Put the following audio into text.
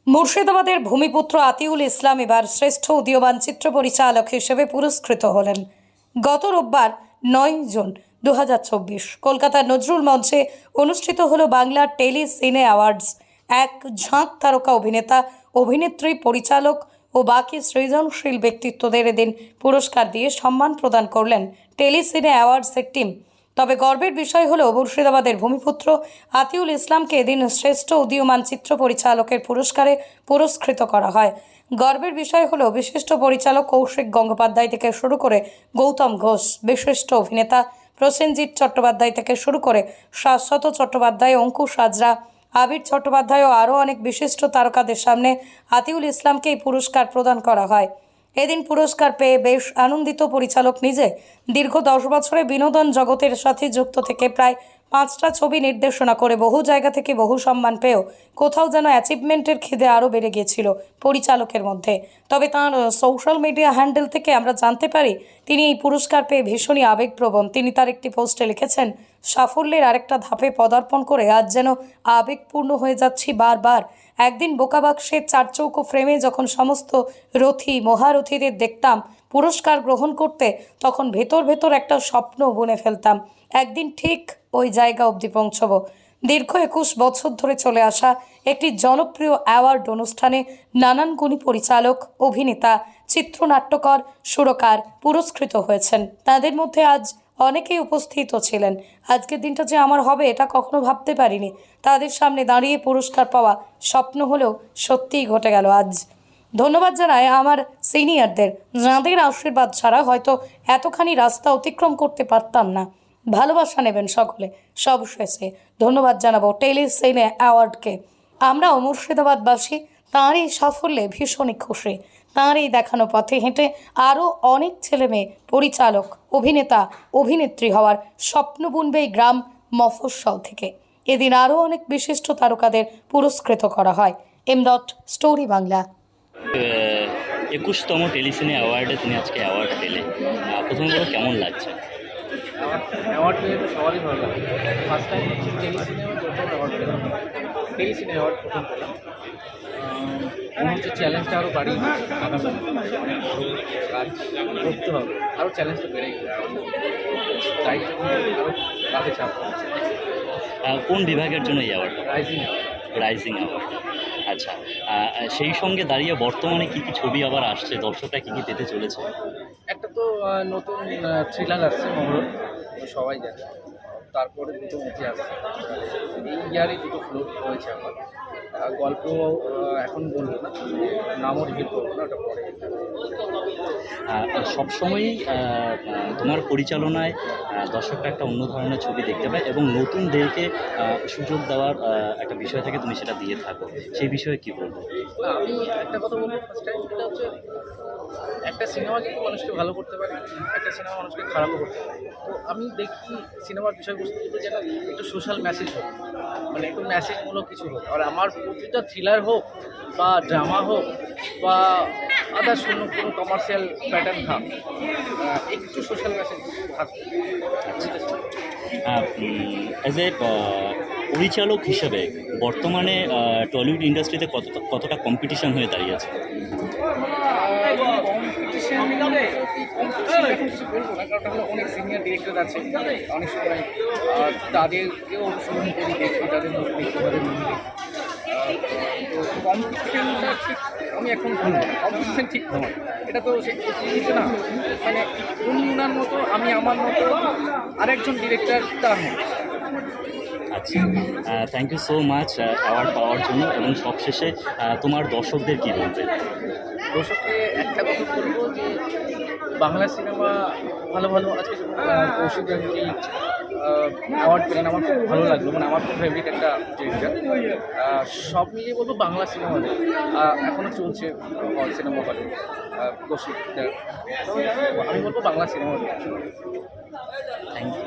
মুর্শিদাবাদের ভূমিপুত্র আতিউল ইসলাম এবার শ্রেষ্ঠ উদীয়মান চিত্র পরিচালক হিসেবে পুরস্কৃত হলেন। গত রোববার 9 জুন 2024 কলকাতার নজরুল মঞ্চে অনুষ্ঠিত হলো বাংলা টেলি সিনে অ্যাওয়ার্ডস। এক ঝাঁক তারকা অভিনেতা, অভিনেত্রী, পরিচালক ও বাকি সৃজনশীল ব্যক্তিত্বদের এদিন পুরস্কার দিয়ে সম্মান প্রদান করলেন টেলি সিনে অ্যাওয়ার্ডসের টিম। তবে গর্বের বিষয় হলো মুর্শিদাবাদের ভূমিপুত্র আতিউল ইসলামকে এদিন শ্রেষ্ঠ উদীয়মান চিত্র পরিচালকের পুরস্কারে পুরস্কৃত করা হয়। গর্বের বিষয় হলো বিশিষ্ট পরিচালক কৌশিক গঙ্গোপাধ্যায় থেকে শুরু করে গৌতম ঘোষ, বিশিষ্ট অভিনেতা প্রসেনজিৎ চট্টোপাধ্যায় থেকে শুরু করে শাশ্বত চট্টোপাধ্যায়, অঙ্কুশ হাজরা, আবির চট্টোপাধ্যায় ও আরও অনেক বিশিষ্ট তারকাদের সামনে আতিউল ইসলামকে এই পুরস্কার প্রদান করা হয়। এদিন পুরস্কার পেয়ে বেশ আনন্দিত পরিচালক নিজে। দীর্ঘ 10 বছরে বিনোদন জগতের সাথে যুক্ত থেকে প্রায় 5টা ছবি নির্দেশনা করে বহু জায়গা থেকে বহু সম্মান পেয়েও কোথাও যেন অ্যাচিভমেন্টের খিদে আরও বেড়ে গিয়েছিল পরিচালকের মধ্যে। তবে তাঁর সোশ্যাল মিডিয়া হ্যান্ডেল থেকে আমরা জানতে পারি তিনি এই পুরস্কার পেয়ে ভীষণই আবেগপ্রবণ। তিনি তার একটি পোস্টে লিখেছেন, সাফল্যের আরেকটা ধাপে পদার্পণ করে আজ যেন আবেগপূর্ণ হয়ে যাচ্ছি বারবার। একদিন বোকাবাক্সের 4 চৌকো ফ্রেমে যখন সমস্ত রথী মহারথীদের দেখতাম পুরস্কার গ্রহণ করতে, তখন ভেতর একটা স্বপ্ন বুনে ফেলতাম, একদিন ঠিক ওই জায়গা অবধি পৌঁছব। দীর্ঘ 21 বছর ধরে চলে আসা একটি জনপ্রিয় অ্যাওয়ার্ড অনুষ্ঠানে নানান গুণী পরিচালক, অভিনেতা, চিত্রনাট্যকার, সুরকার পুরস্কৃত হয়েছেন। তাদের মধ্যে আজ অনেকেই উপস্থিত ছিলেন। আজকের দিনটা যে আমার হবে এটা কখনো ভাবতে পারিনি। তাদের সামনে দাঁড়িয়ে পুরস্কার পাওয়া স্বপ্ন হলেও সত্যিই ঘটে গেল আজ। ধন্যবাদ জানাই আমার সিনিয়রদের, যাঁদের আশীর্বাদ ছাড়া হয়তো এতখানি রাস্তা অতিক্রম করতে পারতাম না। ভালোবাসা নেবেন সকলে। সবশেষে ধন্যবাদ জানাবো টেলি সিনে অ্যাওয়ার্ডকে। আমরাও মুর্শিদাবাদবাসী তাঁর এই সাফল্যে ভীষণই খুশি। তাঁর এই দেখানো পথে হেঁটে আরও অনেক ছেলেমেয়ে পরিচালক, অভিনেতা, অভিনেত্রী হওয়ার স্বপ্ন বুনবে এই গ্রাম মফস্বল থেকে। এদিন আরও অনেক বিশিষ্ট তারকাদের পুরস্কৃত করা হয়। স্টোরি বাংলা। 21তম টেলিসিনে অ্যাওয়ার্ডে তুমি আজকে অ্যাওয়ার্ড পেলে, প্রথম বলো কেমন লাগছে? অ্যাওয়ার্ড পেয়ে তো সবারই ভালো লাগে। ফার্স্ট টাইম হচ্ছে টেলিসিনে প্রথম অ্যাওয়ার্ড পেলাম, টেলিসিনে অ্যাওয়ার্ড প্রথম পেলাম। মনে হচ্ছে চ্যালেঞ্জটা আরও বাড়িয়ে আগামী অনেক বড় কাজ করতে হবে, আরও চ্যালেঞ্জটা বেড়ে গেছে, দায়িত্ব আরও কাজে চাপ পড়ছে। কোন বিভাগের জন্য এই অ্যাওয়ার্ডটা? Rising rising award. আচ্ছা, সেই সঙ্গে দাঁড়িয়ে বর্তমানে কী কী ছবি আবার আসছে, দর্শকরা কী কী পেতে চলেছে? একটা তো নতুন থ্রিলার আসছে মহরত, সবাই জানে। তারপরে দুটো মুভি আসছে, এই ইয়ারই দুটো ফ্লোট হয়েছে আমার। গল্প এখন বলবো না, নামও রিভিল করবো না, ওটা পরে। সবসময়ই তোমার পরিচালনায় দর্শকরা একটা অন্য ধরনের ছবি দেখতে পায় এবং নতুনদেরকে সুযোগ দেওয়ার একটা বিষয় থেকে তুমি সেটা দিয়ে থাকো, সেই বিষয়ে কী বলবো? আমি একটা কথা বলবো ফার্স্ট টাইম, সেটা হচ্ছে একটা সিনেমা কিন্তু মানুষকে ভালো করতে পারে, একটা সিনেমা মানুষকে খারাপও করতে পারে। তো আমি দেখি সিনেমার বিষয়বস্তুগুলো যেন একটু সোশ্যাল মেসেজ হোক, মানে একটু মেসেজমূলক কিছু হোক। আর আমার প্রতিটা থ্রিলার হোক বা ড্রামা হোক বা আদার্স কোনো কমার্শিয়াল প্যাটার্ন থাক, একটু সোশ্যাল মেসেজ থাকবে। অ্যাজ এ পরিচালক হিসেবে বর্তমানে টলিউড ইন্ডাস্ট্রিতে কতটা কম্পিটিশন হয়ে দাঁড়িয়েছে? কম্পিটিশন এখন কিছু বলবো না, কারণ আমরা অনেক সিনিয়র ডিরেক্টর আছে, অনেক সময় তাদেরকেও অনুসরণ করি, দেখি তাদের মুভি দেখি, তাদের মুভি দেখি। তো কম্পিটিশনটা ঠিক আমি এখন বলবো না, কম্পিটিশন ঠিক নয়, এটা তো সেই কিছু না। মানে উনার মতো আমি আমার মতো আরেকজন ডিরেক্টর তার মতো। আচ্ছা, thank you so much award পাওয়ার জন্য। এবং সবশেষে তোমার দর্শকদের কী বলবে? দর্শককে একটা কথা বলবো যে বাংলা সিনেমা ভালো ভালো আজকে কৌশিক গাঙ্গুলি অ্যাওয়ার্ড পেলেন, আমার খুব ভালো লাগলো, মানে আমার খুব ফেভারিট একটা ডিরেক্টর। সব মিলিয়ে বলবো বাংলা সিনেমা এখনও চলছে সিনেমা হলে কৌশিক, আমি বলবো বাংলা সিনেমা। Thank you.